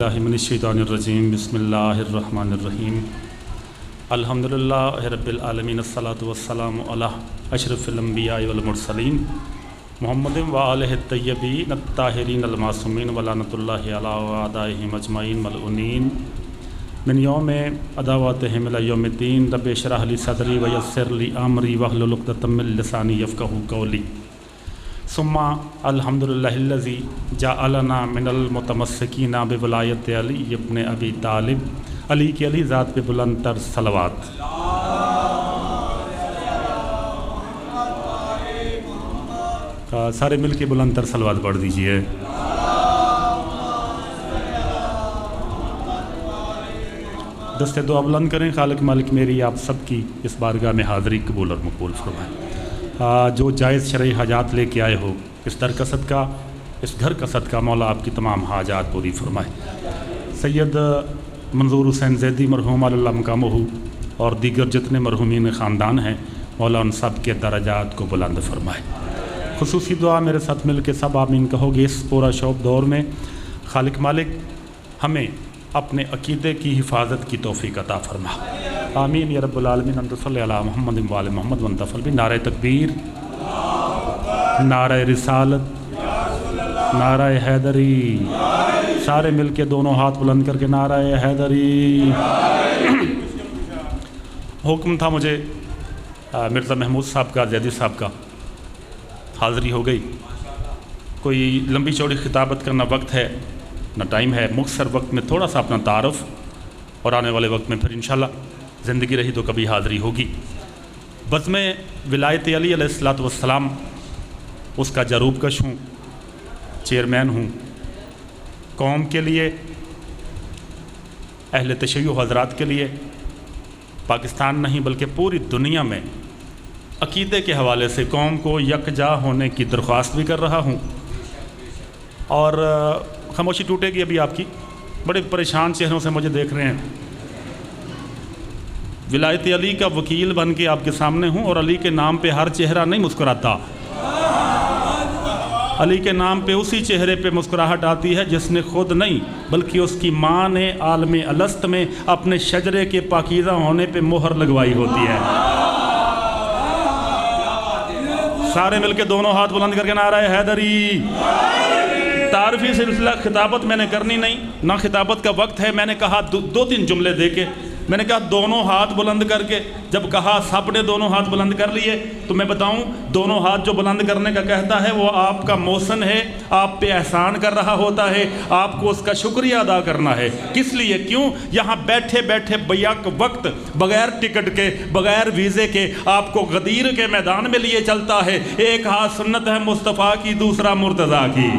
من الشیطان الرجیم بسم اللہ الرحمن الرحیم الحمدللہ رب العالمین الصلاۃ والسلام علی اشرف الانبیاء والمرسلین محمد وآلہ الطیبین الطاہرین المعصومین ولعنۃ اللہ علی اعدائہم اجمعین ملعونین من یوم عداوتہم الی یوم الدین رب اشرح لی صدری ویسر لی امری واحلل عقدۃ من لسانی یفقہوا قولی ثم الحمدللہ الذی جعلنا من المتمسکین بولایت علی ابن ابی طالب علی کی علی ذات پہ بلند تر صلوات۔ سارے مل کے بلند تر صلوات پڑھ دیجئے۔ دست دعا بلند کریں، خالق مالک میری آپ سب کی اس بارگاہ میں حاضری قبول اور مقبول فرمائیں۔ جو جائز شرعی حاجات لے کے آئے ہو اس در کا صدقہ، اس گھر کا صدقہ، مولا آپ کی تمام حاجات پوری فرمائے۔ سید منظور حسین زیدی مرحوم اللہ مقامہ اور دیگر جتنے مرحومین خاندان ہیں، مولا ان سب کے درجات کو بلند فرمائے۔ خصوصی دعا میرے ساتھ مل کے سب آمین کہو گے۔ اس پورا شوق دور میں خالق مالک ہمیں اپنے عقیدے کی حفاظت کی توفیق عطا فرما، آمین یا رب العالمین۔ انت صلی علی محمد و آل محمد وانتفل بھی۔ نعرہ تکبیر، نعرہ رسالت، نعرہ حیدری، سارے مل کے دونوں ہاتھ بلند کر کے نعرہ حیدری۔ حکم تھا مجھے مرزا محمود صاحب کا، زیدی صاحب کا، حاضری ہو گئی۔ کوئی لمبی چوڑی خطابت کرنا وقت ہے نہ ٹائم ہے، مختصر وقت میں تھوڑا سا اپنا تعارف، اور آنے والے وقت میں پھر انشاءاللہ زندگی رہی تو کبھی حاضری ہوگی۔ بزم ولایت علی علیہ الصلوۃ والسلام اس کا جروب کش ہوں، چیئرمین ہوں۔ قوم کے لیے، اہل تشیع حضرات کے لیے، پاکستان نہیں بلکہ پوری دنیا میں عقیدے کے حوالے سے قوم کو یکجا ہونے کی درخواست بھی کر رہا ہوں۔ اور خاموشی ٹوٹے گی ابھی آپ کی، بڑے پریشان چہروں سے مجھے دیکھ رہے ہیں۔ ولایت علی کا وکیل بن کے آپ کے سامنے ہوں، اور علی کے نام پہ ہر چہرہ نہیں مسکراتا۔ علی کے نام پہ اسی چہرے پہ مسکراہٹ آتی ہے جس نے خود نہیں بلکہ اس کی ماں نے عالم الست میں اپنے شجرے کے پاکیزہ ہونے پہ مہر لگوائی ہوتی ہے۔ سارے مل کے دونوں ہاتھ بلند کر کے نعرہ حیدری۔ تعارفی سلسلہ خطابت میں نے کرنی نہیں، نہ خطابت کا وقت ہے۔ میں نے کہا دو تین جملے دے کے، میں نے کہا دونوں ہاتھ بلند کر کے، جب کہا سب نے دونوں ہاتھ بلند کر لیے تو میں بتاؤں دونوں ہاتھ جو بلند کرنے کا کہتا ہے وہ آپ کا محسن ہے، آپ پہ احسان کر رہا ہوتا ہے، آپ کو اس کا شکریہ ادا کرنا ہے۔ کس لیے؟ کیوں؟ یہاں بیٹھے بیٹھے بیک وقت بغیر ٹکٹ کے، بغیر ویزے کے آپ کو غدیر کے میدان میں لیے چلتا ہے۔ ایک ہاتھ سنت ہے مصطفیٰ کی، دوسرا مرتضیٰ کی۔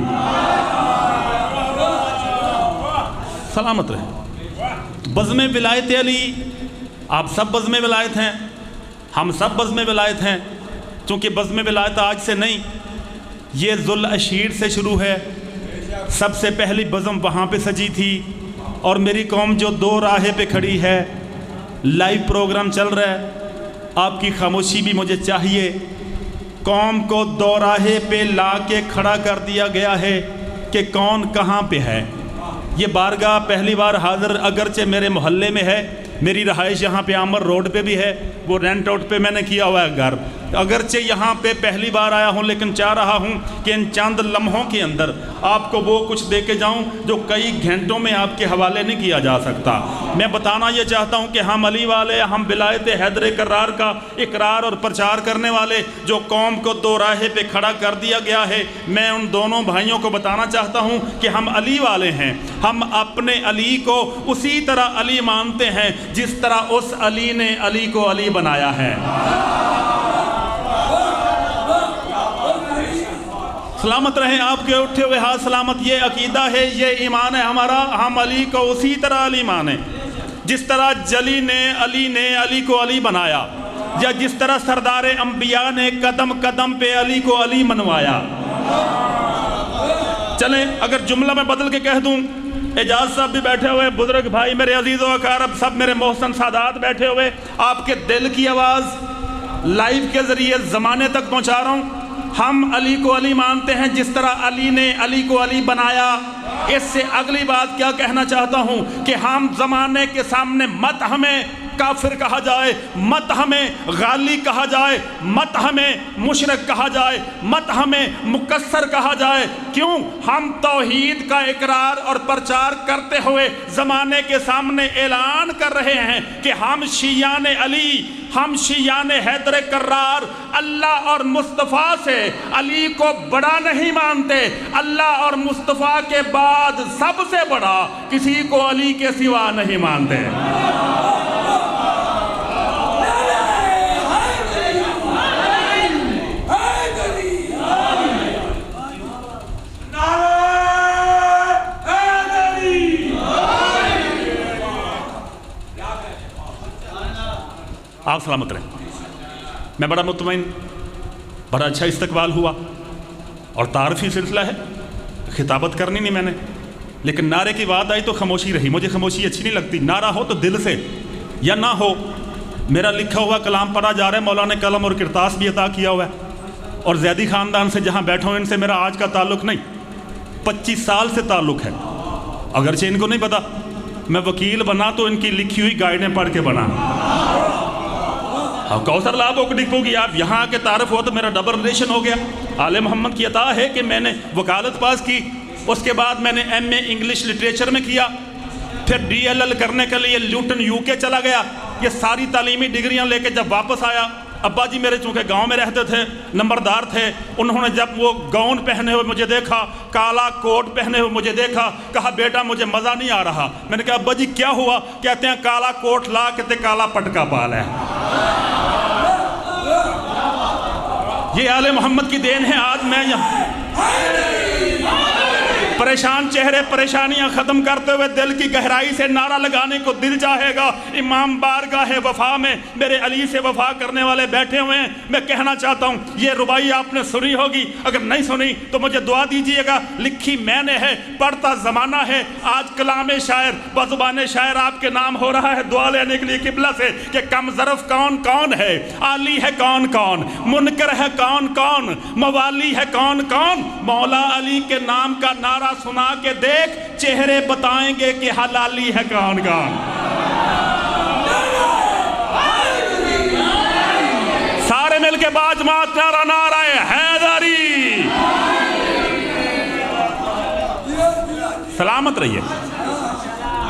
سلامت رہے۔ بزم ولایت علی، آپ سب بزم ولایت ہیں، ہم سب بزم ولایت ہیں، چونکہ بزم ولایت آج سے نہیں، یہ ذوالعشیر سے شروع ہے۔ سب سے پہلی بزم وہاں پہ سجی تھی، اور میری قوم جو دو راہے پہ کھڑی ہے، لائیو پروگرام چل رہا ہے، آپ کی خاموشی بھی مجھے چاہیے۔ قوم کو دو راہے پہ لا کے کھڑا کر دیا گیا ہے کہ کون کہاں پہ ہے۔ یہ بارگاہ پہلی بار حاضر اگرچہ میرے محلے میں ہے، میری رہائش یہاں پہ عامر روڈ پہ بھی ہے، وہ رینٹ آؤٹ پہ میں نے کیا ہوا ہے گھر، اگرچہ یہاں پہ پہلی بار آیا ہوں، لیکن چاہ رہا ہوں کہ ان چند لمحوں کے اندر آپ کو وہ کچھ دے کے جاؤں جو کئی گھنٹوں میں آپ کے حوالے نہیں کیا جا سکتا۔ میں بتانا یہ چاہتا ہوں کہ ہم علی والے، ہم ولایت حیدر کرار کا اقرار اور پرچار کرنے والے، جو قوم کو دو راہے پہ کھڑا کر دیا گیا ہے، میں ان دونوں بھائیوں کو بتانا چاہتا ہوں کہ ہم علی والے ہیں۔ ہم اپنے علی کو اسی طرح علی مانتے ہیں جس طرح اس علی نے علی کو علی بنایا ہے۔ سلامت رہیں آپ کے اٹھے ہوئے ہاتھ سلامت۔ یہ عقیدہ ہے، یہ ایمان ہے ہمارا، ہم علی کو اسی طرح علی مانیں جس طرح علی نے علی کو علی بنایا، یا جس طرح سردار انبیاء نے قدم قدم پہ علی کو علی منوایا۔ چلیں اگر جملہ میں بدل کے کہہ دوں، اعجاز صاحب بھی بیٹھے ہوئے، بزرگ بھائی میرے عزیز و اقارب، سب میرے محسن سادات بیٹھے ہوئے، آپ کے دل کی آواز لائیو کے ذریعے زمانے تک پہنچا رہا ہوں۔ ہم علی کو علی مانتے ہیں جس طرح علی نے علی کو علی بنایا۔ اس سے اگلی بات کیا کہنا چاہتا ہوں کہ ہم زمانے کے سامنے مت ہمیں کافر کہا جائے، مت ہمیں غالی کہا جائے، مت ہمیں مشرک کہا جائے، مت ہمیں مکسر کہا جائے. کیوں؟ ہم توحید کا اقرار اور پرچار کرتے ہوئے زمانے کے سامنے اعلان کر رہے ہیں کہ ہم شیعان علی، ہم شیعان حیدر کرار اللہ اور مصطفیٰ سے علی کو بڑا نہیں مانتے. اللہ اور مصطفیٰ کے بعد سب سے بڑا کسی کو علی کے سوا نہیں مانتے. آپ سلامت رہیں. میں بڑا مطمئن، بڑا اچھا استقبال ہوا اور تعارفی سلسلہ ہے، خطابت کرنی نہیں میں نے، لیکن نعرے کی بات آئی تو خاموشی رہی. مجھے خاموشی اچھی نہیں لگتی. نعرہ ہو تو دل سے یا نہ ہو. میرا لکھا ہوا کلام پڑھا جا رہا ہے، مولا نے قلم اور کرتاس بھی عطا کیا ہوا ہے، اور زیدی خاندان سے جہاں بیٹھا ہوں ان سے میرا آج کا تعلق نہیں، 25 سال سے تعلق ہے. اگرچہ ان کو نہیں پتا میں وکیل بنا تو ان کی لکھی ہوئی گائیڈیں پڑھ کے بنا. کوثر لابو کو ڈپو کی آپ یہاں کے تعارف ہو تو میرا ڈبل ریلیشن ہو گیا. آل محمد کی عطا ہے کہ میں نے وکالت پاس کی، اس کے بعد میں نے ایم اے انگلش لٹریچر میں کیا، پھر ڈی ایل ایل کرنے کے لیے لیوٹن یو کے چلا گیا. یہ ساری تعلیمی ڈگریاں لے کے جب واپس آیا، ابا جی میرے چونکہ گاؤں میں رہتے تھے، نمبردار تھے، انہوں نے جب وہ گاؤن پہنے ہوئے مجھے دیکھا، کالا کوٹ پہنے ہوئے مجھے دیکھا، کہا بیٹا مجھے مزہ نہیں آ رہا. میں نے کہا ابا جی کیا ہوا؟ کہتے ہیں کالا کوٹ لا کہتے کالا پٹکا پال ہے. یہ آل محمد کی دین ہے. آج میں یہاں پریشان چہرے پریشانیاں ختم کرتے ہوئے دل کی گہرائی سے نعرہ لگانے کو دل چاہے گا. امام بارگاہ وفا میں میرے علی سے وفا کرنے والے بیٹھے ہوئے ہیں. میں کہنا چاہتا ہوں یہ ربائی آپ نے سنی ہوگی، اگر نہیں سنی تو مجھے دعا دیجئے گا. لکھی میں نے ہے، پڑھتا زمانہ ہے. آج کلام شاعر بزبان شاعر آپ کے نام ہو رہا ہے دعا لینے کے لیے قبلہ سے کہ کم ظرف کون کون ہے، عالی ہے کون کون، منکر ہے کون کون، موالی ہے کون کون. مولا علی کے نام کا نعرہ سنا کے دیکھ، چہرے بتائیں گے کہ حلالی ہے کون کون. سارے مل کے باج مات نعرہ نعرہ حیدری. سلامت رہیے.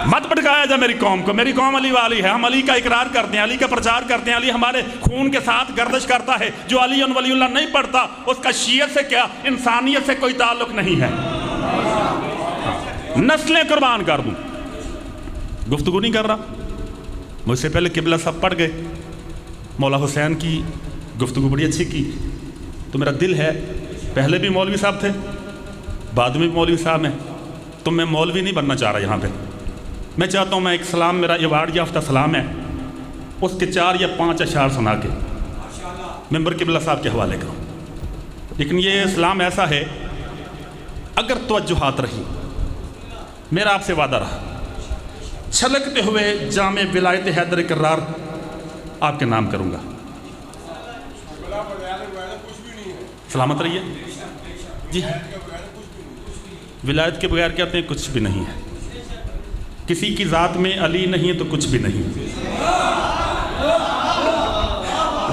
مت پٹکایا جا میری قوم کو. میری قوم علی والی ہے. ہم علی کا اقرار کرتے ہیں، علی کا پرچار کرتے ہیں. علی ہمارے خون کے ساتھ گردش کرتا ہے. جو علی ولی اللہ نہیں پڑھتا اس کا شیعت سے کیا انسانیت سے کوئی تعلق نہیں ہے. نسلیں قربان کر دوں. گفتگو نہیں کر رہا. مجھ سے پہلے قبلہ سب پڑھ گئے. مولا حسین کی گفتگو بڑی اچھی کی. تو میرا دل ہے، پہلے بھی مولوی صاحب تھے، بعد میں بھی مولوی صاحب ہیں، تو میں مولوی نہیں بننا چاہ رہا. یہاں پہ میں چاہتا ہوں میں ایک سلام، میرا ایوارڈ یافتہ سلام ہے، اس کے 4 یا 5 اشعار سنا کے ممبر قبلہ صاحب کے حوالے کروں. لیکن یہ اسلام ایسا ہے، اگر توجہات رہی، میرا آپ سے وعدہ رہا، چھلکتے ہوئے جامع ولایت حیدر کرار آپ کے نام کروں گا. سلامت رہیے. جی ولایت کے بغیر کہتے ہیں کچھ بھی نہیں ہے. کسی کی ذات میں علی نہیں تو کچھ بھی نہیں.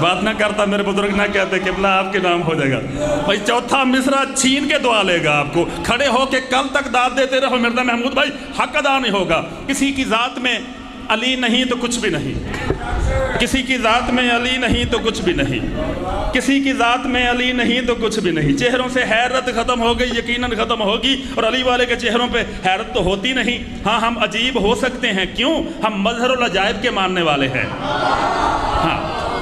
بات نہ کرتا میرے بزرگ نہ کہتے قبلہ آپ کے نام ہو جائے گا. بھائی چوتھا مصرع چھین کے دعا لے گا. آپ کو کھڑے ہو کے کل تک داد دیتے رہو مرزا محمود بھائی، حق ادا نہیں ہوگا. کسی کی ذات میں علی نہیں تو کچھ بھی نہیں. کسی کی ذات میں علی نہیں تو کچھ بھی نہیں. کسی کی ذات میں علی نہیں تو کچھ بھی نہیں. چہروں سے حیرت ختم ہو گئی، یقیناً ختم ہوگی. اور علی والے کے چہروں پہ حیرت تو ہوتی نہیں. ہاں ہم عجیب ہو سکتے ہیں. کیوں؟ ہم مظہر العجائب کے ماننے والے ہیں. ہاں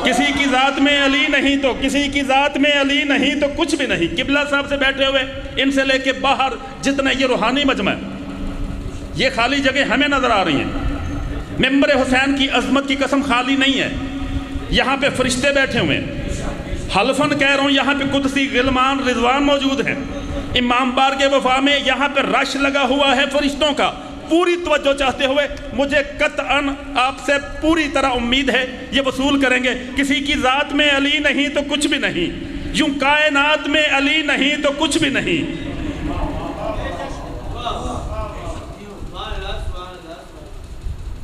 کسی کی ذات میں علی نہیں تو، کسی کی ذات میں علی نہیں تو کچھ بھی نہیں. قبلہ صاحب سے بیٹھے ہوئے ان سے لے کے باہر جتنے یہ روحانی مجمع، یہ خالی جگہ ہمیں نظر آ رہی ہیں. ممبر حسین کی عظمت کی قسم خالی نہیں ہے. یہاں پہ فرشتے بیٹھے ہوئے ہیں. حلفاً کہہ رہا ہوں یہاں پہ قدسی غلمان رضوان موجود ہیں. امام بارگاہ وفا میں یہاں پہ رش لگا ہوا ہے فرشتوں کا. پوری توجہ چاہتے ہوئے مجھے قطعاً آپ سے پوری طرح امید ہے یہ وصول کریں گے. کسی کی ذات میں علی نہیں تو کچھ بھی نہیں. یوں کائنات میں علی نہیں تو کچھ بھی نہیں.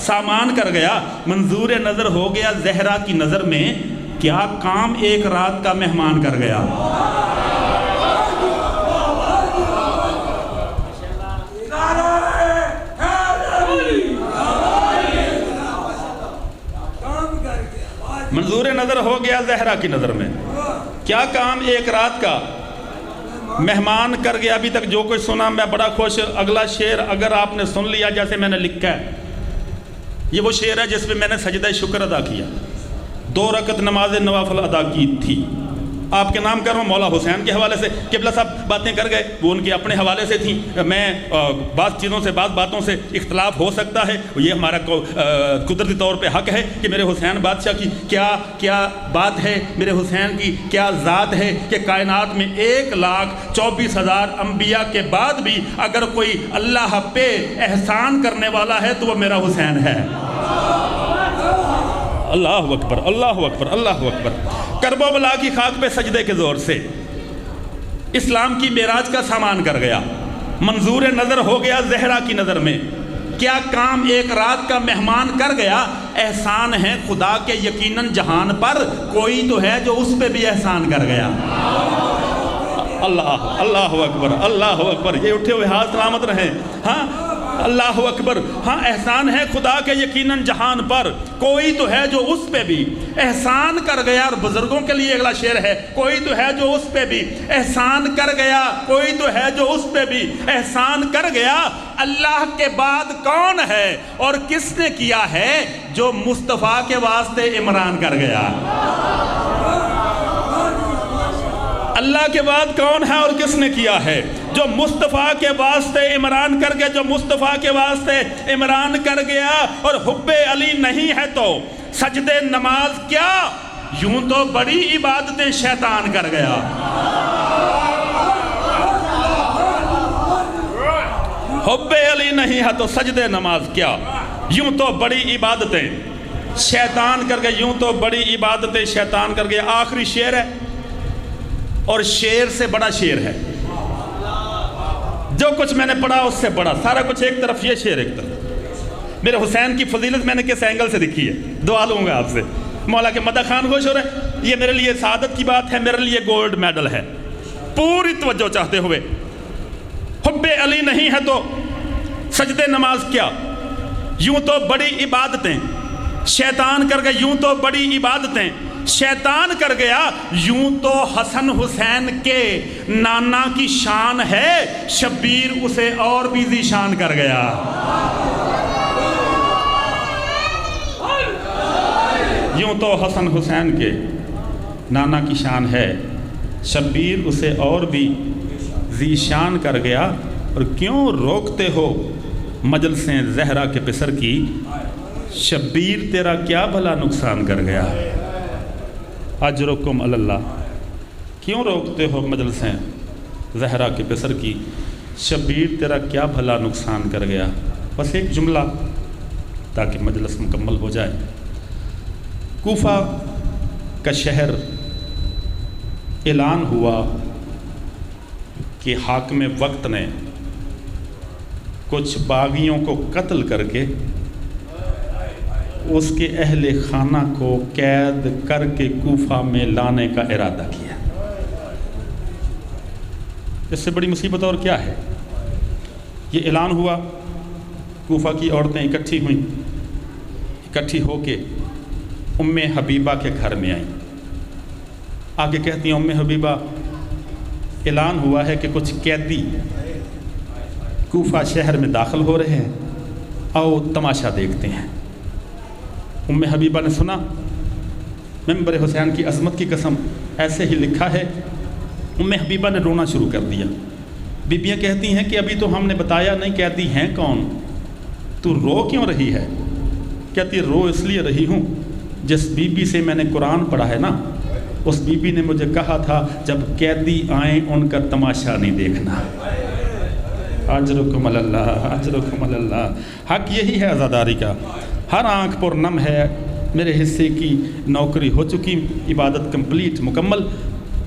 سامان کر گیا، منظور نظر ہو گیا زہرا کی نظر میں، کیا کام ایک رات کا مہمان کر گیا۔ منظور نظر ہو گیا زہرا کی نظر میں، کیا کام ایک رات کا مہمان کر گیا۔ ابھی تک جو کچھ سنا میں بڑا خوش۔ اگلا شعر اگر آپ نے سن لیا جیسے میں نے لکھا ہے، یہ وہ شعر ہے جس پہ میں نے سجدہ شکر ادا کیا، 2 رکعت نماز نوافل ادا کی تھی۔ آپ کے نام کر رہا ہوں مولا حسین کے حوالے سے، قبلہ صاحب باتیں کر گئے، وہ ان کے اپنے حوالے سے تھیں۔ میں بعض چیزوں سے بعض باتوں سے اختلاف ہو سکتا ہے، یہ ہمارا قدرتی طور پہ حق ہے کہ میرے حسین بادشاہ کی کیا بات ہے، میرے حسین کی کیا ذات ہے کہ کائنات میں 1,24,000 انبیاء کے بعد بھی اگر کوئی اللہ پہ احسان کرنے والا ہے تو وہ میرا حسین ہے۔ اللہ اکبر، اللہ اکبر، اللہ اکبر۔ کرب و بلا کی خاک پہ سجدے کے زور سے اسلام کی معراج کا سامان کر گیا، منظور نظر ہو گیا زہرا کی نظر میں، کیا کام ایک رات کا مہمان کر گیا۔ احسان ہے خدا کے یقیناً جہان پر، کوئی تو ہے جو اس پہ بھی احسان کر گیا۔ اللہ اکبر، اللہ اکبر۔ یہ اٹھے ہوئے ہاتھ سلامت رہیں۔ ہاں اللہ اکبر۔ ہاں احسان ہے خدا کے یقیناً جہان پر، کوئی تو ہے جو اس پہ بھی احسان کر گیا۔ اور بزرگوں کے لیے اگلا شعر ہے، کوئی تو ہے جو اس پہ بھی احسان کر گیا، کوئی تو ہے جو اس پہ بھی احسان کر گیا۔ اللہ کے بعد کون ہے اور کس نے کیا ہے جو مصطفیٰ کے واسطے عمران کر گیا۔ اللہ کے بعد کون ہے اور کس نے کیا ہے جو مصطفیٰ کے واسطے عمران کر گیا، جو مصطفیٰ کے واسطے عمران کر گیا۔ اور حب علی نہیں ہے تو سجدے نماز کیا، یوں تو بڑی عبادتیں شیطان کر گیا۔ حب علی نہیں ہے تو سجدے نماز کیا، یوں تو بڑی عبادتیں شیطان کر گیا، یوں تو بڑی عبادتیں شیطان کر گیا۔ آخری شعر ہے اور شعر سے بڑا شعر ہے، جو کچھ میں نے پڑھا اس سے بڑا، سارا کچھ ایک طرف، یہ شعر ایک طرف۔ میرے حسین کی فضیلت میں نے کس اینگل سے دکھی ہے، دعا لوں گا آپ سے۔ مولا کے مدح خان خوش ہو رہے، یہ میرے لیے سعادت کی بات ہے، میرے لیے گولڈ میڈل ہے۔ پوری توجہ چاہتے ہوئے، حب علی نہیں ہے تو سجدے نماز کیا، یوں تو بڑی عبادتیں شیطان کر گیا، یوں تو بڑی عبادتیں شیطان کر گیا۔ یوں تو حسن حسین کے نانا کی شان ہے، شبیر اسے اور بھی ذیشان کر گیا۔ یوں تو حسن حسین کے نانا کی شان ہے، شبیر اسے اور بھی ذیشان کر گیا۔ اور کیوں روکتے ہو مجلسیں زہرا کے پسر کی، شبیر تیرا کیا بھلا نقصان کر گیا۔ اجرکم اللہ، کیوں روکتے ہو مجلسیں زہرا کے پسر کی، شبیر تیرا کیا بھلا نقصان کر گیا۔ بس ایک جملہ تاکہ مجلس مکمل ہو جائے۔ کوفہ کا شہر اعلان ہوا کہ حاکم وقت نے کچھ باغیوں کو قتل کر کے اس کے اہل خانہ کو قید کر کے کوفہ میں لانے کا ارادہ کیا۔ اس سے بڑی مصیبت اور کیا ہے۔ یہ اعلان ہوا، کوفہ کی عورتیں اکٹھی ہوئیں، اکٹھی ہو کے ام حبیبہ کے گھر میں آئیں۔ آگے کہتی ہیں ام حبیبہ، اعلان ہوا ہے کہ کچھ قیدی کوفہ شہر میں داخل ہو رہے ہیں، آؤ تماشا دیکھتے ہیں۔ ام حبیبہ نے سنا، ممبر حسین کی عظمت کی قسم ایسے ہی لکھا ہے، ام حبیبہ نے رونا شروع کر دیا۔ بیبیاں کہتی ہیں کہ ابھی تو ہم نے بتایا نہیں قیدی ہیں کون، تو رو کیوں رہی ہے؟ کہتی رو اس لیے رہی ہوں، جس بی بی سے میں نے قرآن پڑھا ہے نا، اس بی بی نے مجھے کہا تھا جب قیدی آئیں ان کا تماشا نہیں دیکھنا۔ اجرکم اللہ، اجرکم اللہ۔ حق یہی ہے عزاداری کا، ہر آنکھ پر نم ہے، میرے حصے کی نوکری ہو چکی، عبادت کمپلیٹ مکمل۔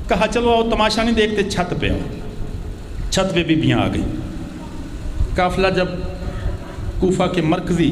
کہا چلو آؤ تماشا نہیں دیکھتے، چھت پہ آؤ۔ چھت پہ بیبیاں آ گئیں۔ قافلہ جب کوفہ کے مرکزی